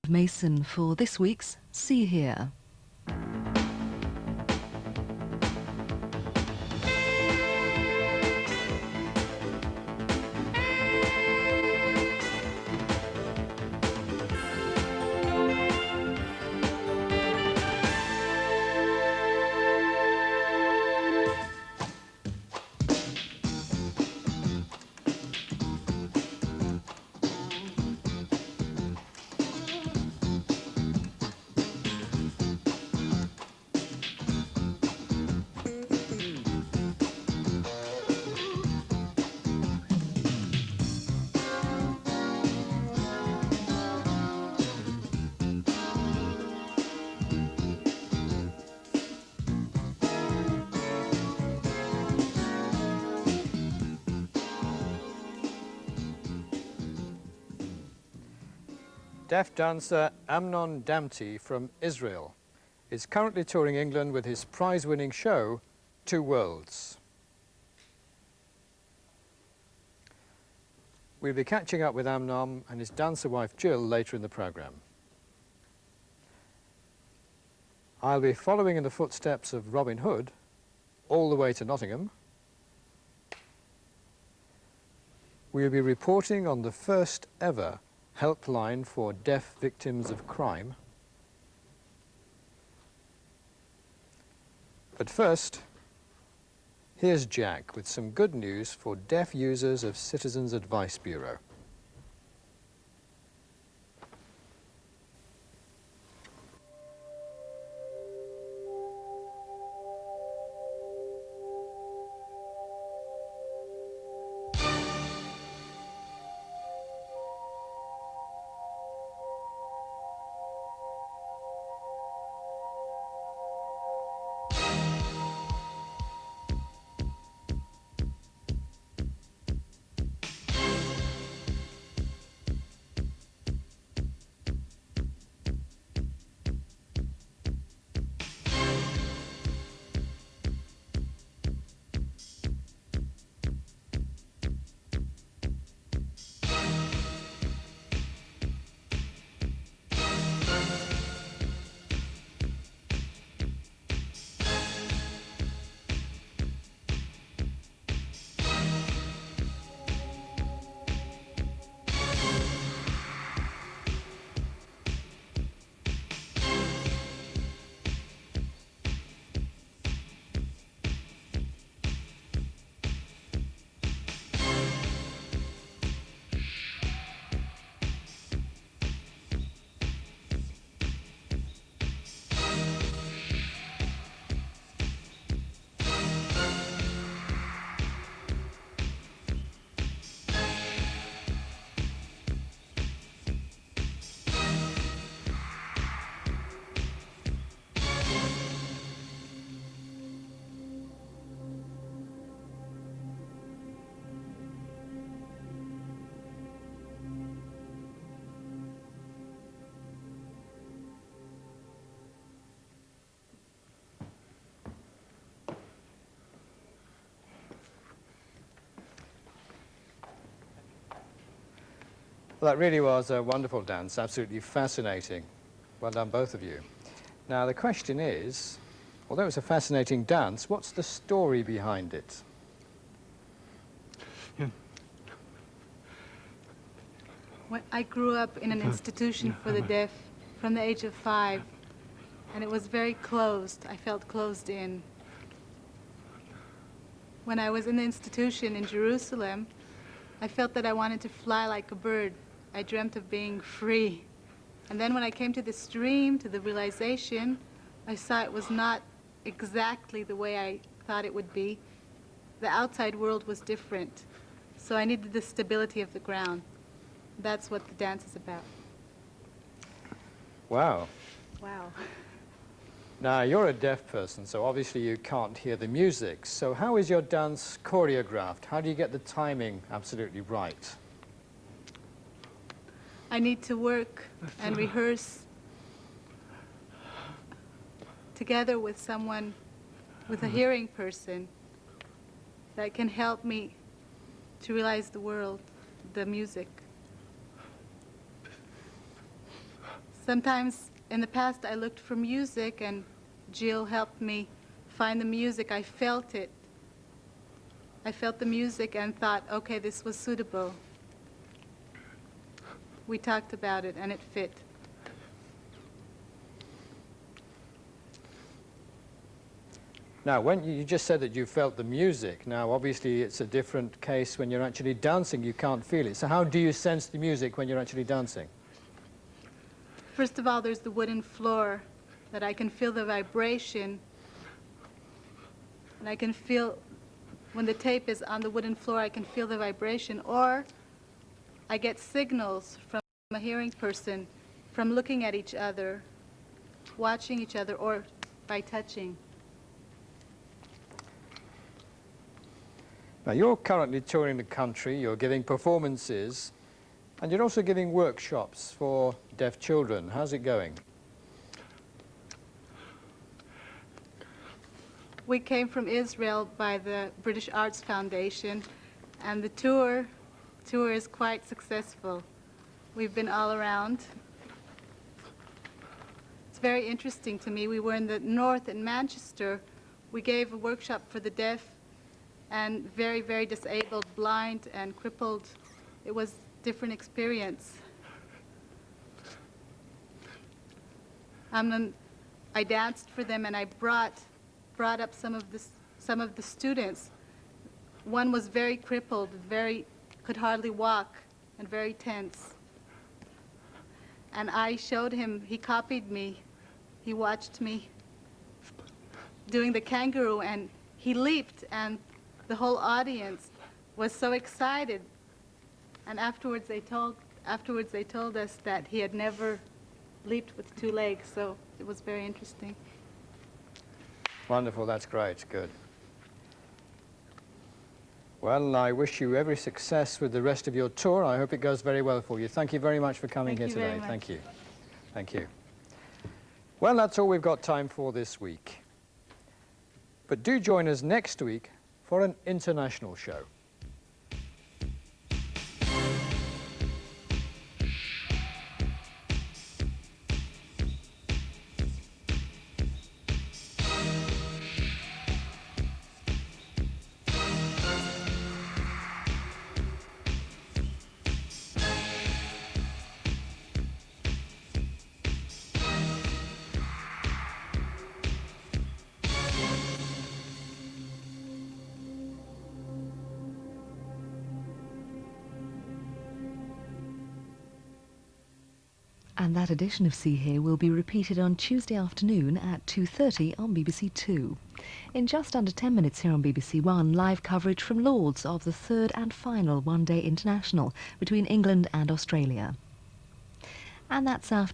Mason for this week's See Here. Deaf dancer Amnon Damti from Israel is currently touring England with his prize-winning show, Two Worlds. We'll be catching up with Amnon and his dancer wife Jill later in the programme. I'll be following in the footsteps of Robin Hood all the way to Nottingham. We'll be reporting on the first ever helpline for deaf victims of crime. But first, here's Jack with some good news for deaf users of Citizens Advice Bureau. Well, that really was a wonderful dance, absolutely fascinating. Well done, both of you. Now, the question is, although it's a fascinating dance, what's the story behind it? Well, I grew up in an institution for the deaf from the age of 5, and it was very closed. I felt closed in. When I was in the institution in Jerusalem, I felt that I wanted to fly like a bird. I dreamt of being free. And then when I came to this dream, to the realization, I saw it was not exactly the way I thought it would be. The outside world was different. So I needed the stability of the ground. That's what the dance is about. Wow. Wow. Now, you're a deaf person, so obviously you can't hear the music. So how is your dance choreographed? How do you get the timing absolutely right? I need to work and rehearse together with someone, with a hearing person that can help me to realize the world, the music. Sometimes in the past I looked for music and Jill helped me find the music. I felt it. I felt the music and thought, okay, this was suitable. We talked about it and it fit. Now, when you just said that you felt the music, now obviously it's a different case when you're actually dancing, you can't feel it. So how do you sense the music when you're actually dancing? First of all, there's the wooden floor that I can feel the vibration. And I can feel, when the tape is on the wooden floor, I can feel the vibration. Or I get signals from a hearing person from looking at each other, watching each other, or by touching. Now, you're currently touring the country, you're giving performances, and you're also giving workshops for deaf children. How's it going? We came from Israel by the British Arts Foundation, and the tour is quite successful. We've been all around. It's very interesting to me. We were in the north in Manchester. We gave a workshop for the deaf and very, very disabled, blind and crippled. It was a different experience. I danced for them and I brought up some of the students. One was very crippled, could hardly walk, and very tense. And I showed him, he copied me. He watched me doing the kangaroo, and he leaped, and the whole audience was so excited. And afterwards they told us that he had never leaped with 2 legs, so it was very interesting. Wonderful, that's great, good. Well, I wish you every success with the rest of your tour. I hope it goes very well for you. Thank you very much for coming here today. Thank you. Thank you. Well, that's all we've got time for this week. But do join us next week for an international show. And that edition of See Here will be repeated on Tuesday afternoon at 2:30 on BBC Two. In just under 10 minutes here on BBC One, live coverage from Lord's of the 3rd and final one-day international between England and Australia. And that's after